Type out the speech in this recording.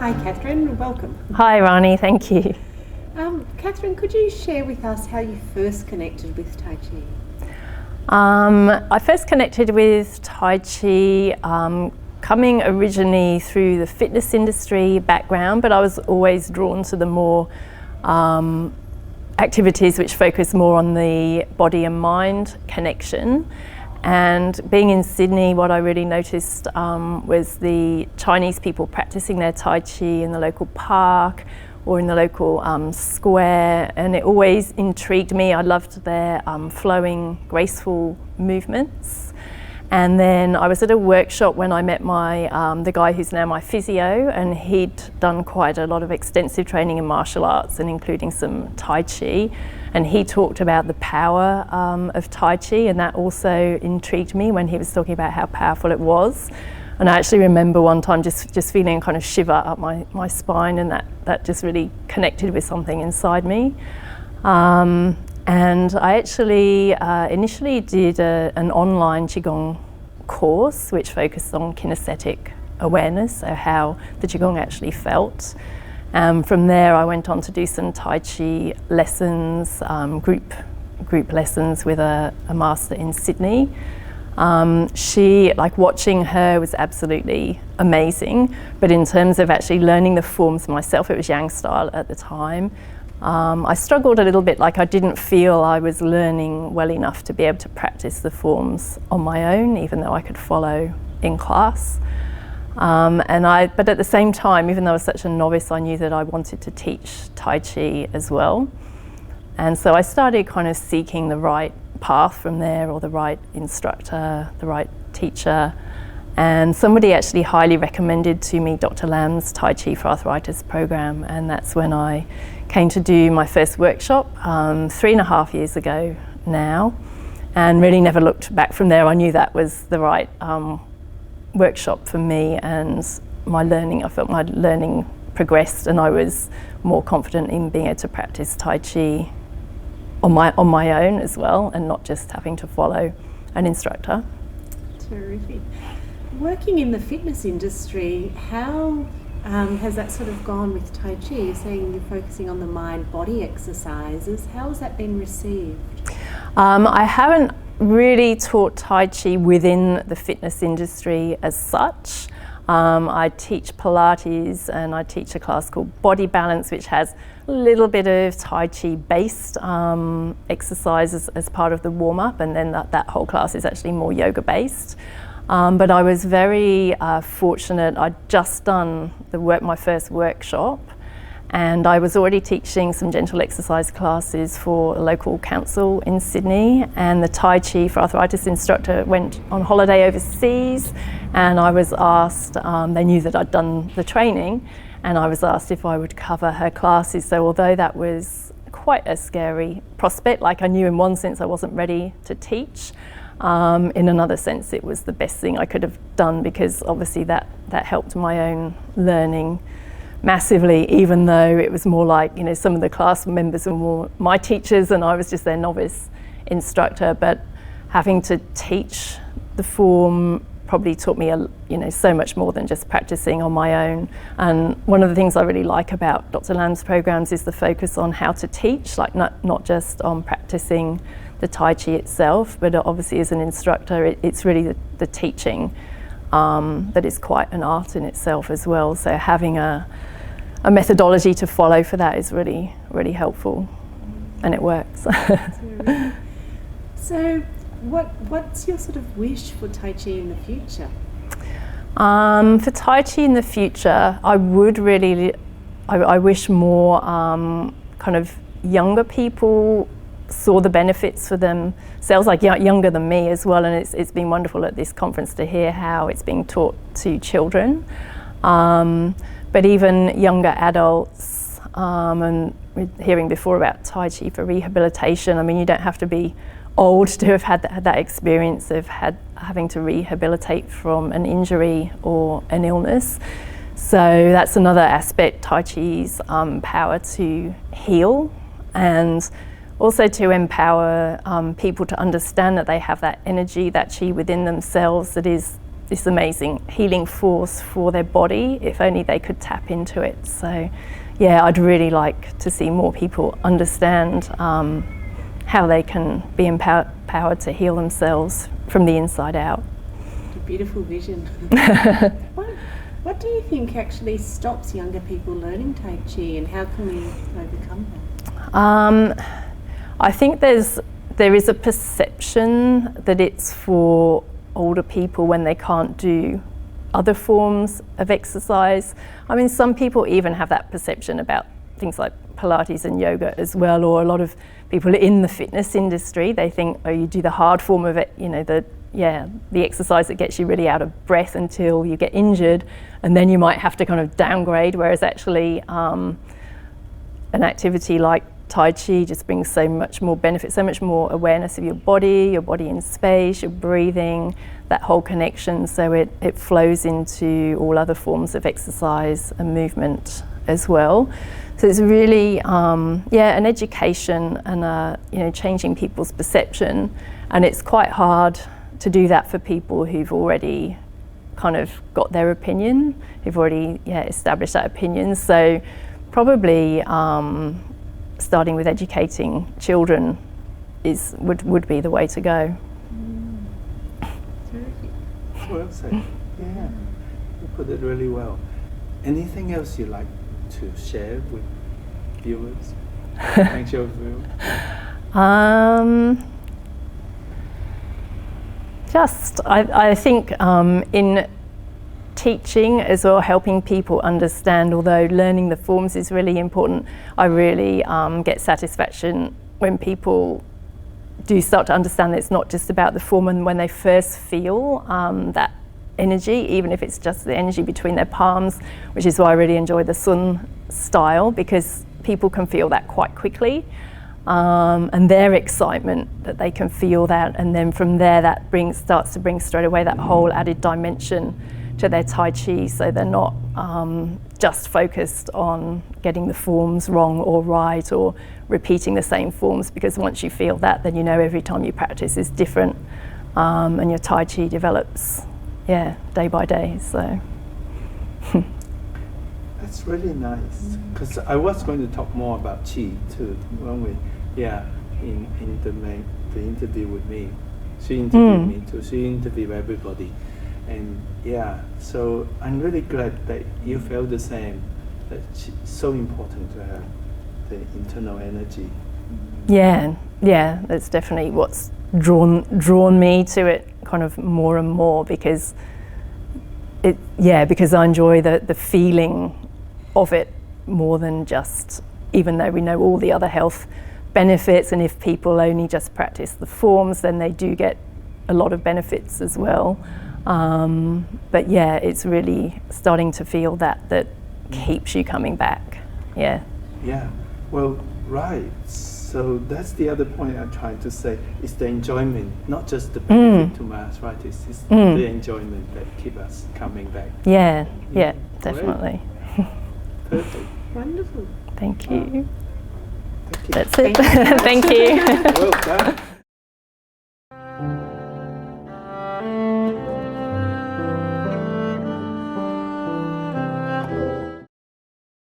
Hi Catherine, welcome. Hi Rani, thank you. Catherine, could you share with us how you first connected with Tai Chi? I first connected with Tai Chi coming originally through the fitness industry background, but I was always drawn to the more activities which focus more on the body and mind connection. And being in Sydney, what I really noticed was the Chinese people practicing their Tai Chi in the local park or in the local square, and it always intrigued me. I loved their flowing, graceful movements. And then I was at a workshop when I met the guy who's now my physio, and he'd done quite a lot of extensive training in martial arts and including some Tai Chi. And he talked about the power of Tai Chi, and that also intrigued me when he was talking about how powerful it was. And I actually remember one time just feeling a kind of shiver up my spine, and that just really connected with something inside me. And I actually initially did an online Qigong course which focused on kinesthetic awareness, so how the Qigong actually felt. From there I went on to do some Tai Chi lessons, group lessons with a master in Sydney. Watching her was absolutely amazing, but in terms of actually learning the forms myself, it was Yang style at the time. I struggled a little bit, like I didn't feel I was learning well enough to be able to practice the forms on my own, even though I could follow in class. But at the same time, even though I was such a novice, I knew that I wanted to teach Tai Chi as well. And so I started kind of seeking the right path from there, or the right instructor, the right teacher. And somebody actually highly recommended to me Dr. Lam's Tai Chi for Arthritis program, and that's when I came to do my first workshop 3.5 years ago now, and really never looked back from there. I knew that was the right workshop for me, and I felt my learning progressed, and I was more confident in being able to practice Tai Chi on my own as well, and not just having to follow an instructor. Terrific. Working in the fitness industry, how has that sort of gone with Tai Chi? You're saying you're focusing on the mind-body exercises. How has that been received? I haven't really taught Tai Chi within the fitness industry as such. I teach Pilates, and I teach a class called Body Balance, which has a little bit of Tai Chi based exercises as part of the warm-up, and then that whole class is actually more yoga based. But I was very fortunate. I'd just done my first workshop, and I was already teaching some gentle exercise classes for a local council in Sydney, and the Tai Chi for Arthritis instructor went on holiday overseas, and I was asked, they knew that I'd done the training, and I was asked if I would cover her classes. So although that was quite a scary prospect, like I knew in one sense I wasn't ready to teach, in another sense it was the best thing I could have done, because obviously that helped my own learning massively, even though it was more like, some of the class members were more my teachers and I was just their novice instructor. But having to teach the form probably taught me so much more than just practicing on my own. And one of the things I really like about Dr. Lam's programs is the focus on how to teach, like not just on practicing the Tai Chi itself, but obviously as an instructor it's really the teaching that is quite an art in itself as well. So having a methodology to follow for that is really, really helpful, and it works. So what's your sort of wish for Tai Chi in the future? For Tai Chi in the future, I wish more kind of younger people saw the benefits for themselves, like younger than me as well. And it's been wonderful at this conference to hear how it's being taught to children. But even younger adults, and hearing before about Tai Chi for rehabilitation, I mean, you don't have to be old to have had that experience of having to rehabilitate from an injury or an illness. So that's another aspect, Tai Chi's power to heal, and also to empower people to understand that they have that energy, that chi within themselves that is this amazing healing force for their body if only they could tap into it. So yeah, I'd really like to see more people understand how they can be empowered to heal themselves from the inside out. A beautiful vision. What do you think actually stops younger people learning Tai Chi, and how can we overcome that? I think there is a perception that it's for older people when they can't do other forms of exercise. I mean, some people even have that perception about things like Pilates and yoga as well, or a lot of people in the fitness industry, they think, oh, you do the hard form of it, you know, the exercise that gets you really out of breath until you get injured, and then you might have to kind of downgrade, whereas actually an activity like Tai Chi just brings so much more benefit, so much more awareness of your body in space, your breathing, that whole connection, so it flows into all other forms of exercise and movement as well. So it's really an education and changing people's perception, and it's quite hard to do that for people who've already kind of got their opinion, who've already established that opinion. So probably starting with educating children would be the way to go. Well said. Yeah, you put it really well. Anything else you'd like to share with viewers? Thanks, your view. I think in teaching as well, helping people understand, although learning the forms is really important, I really get satisfaction when people do start to understand that it's not just about the form, and when they first feel that energy, even if it's just the energy between their palms, which is why I really enjoy the Sun style, because people can feel that quite quickly. And their excitement that they can feel that, and then from there that starts to bring straight away that whole added dimension to their Tai Chi, so they're not just focused on getting the forms wrong or right, or repeating the same forms, because once you feel that, then you know every time you practice is different, and your Tai Chi develops day by day. So that's really nice, because I was going to talk more about Qi too when we in the interview with me. She interviewed me too. She interviewed everybody, and so I'm really glad that you felt the same, that it's so important to have the internal energy. That's definitely what's drawn me to it kind of more and more, because because I enjoy the feeling of it more than just, even though we know all the other health benefits, and if people only just practice the forms, then they do get a lot of benefits as well. But it's really starting to feel that keeps you coming back. Well, right. So that's the other point I'm trying to say, is the enjoyment, not just the benefit to us, right? It's the enjoyment that keeps us coming back. Definitely. Perfect. Wonderful. Thank you. Thank you. That's it. Thank you. Well done.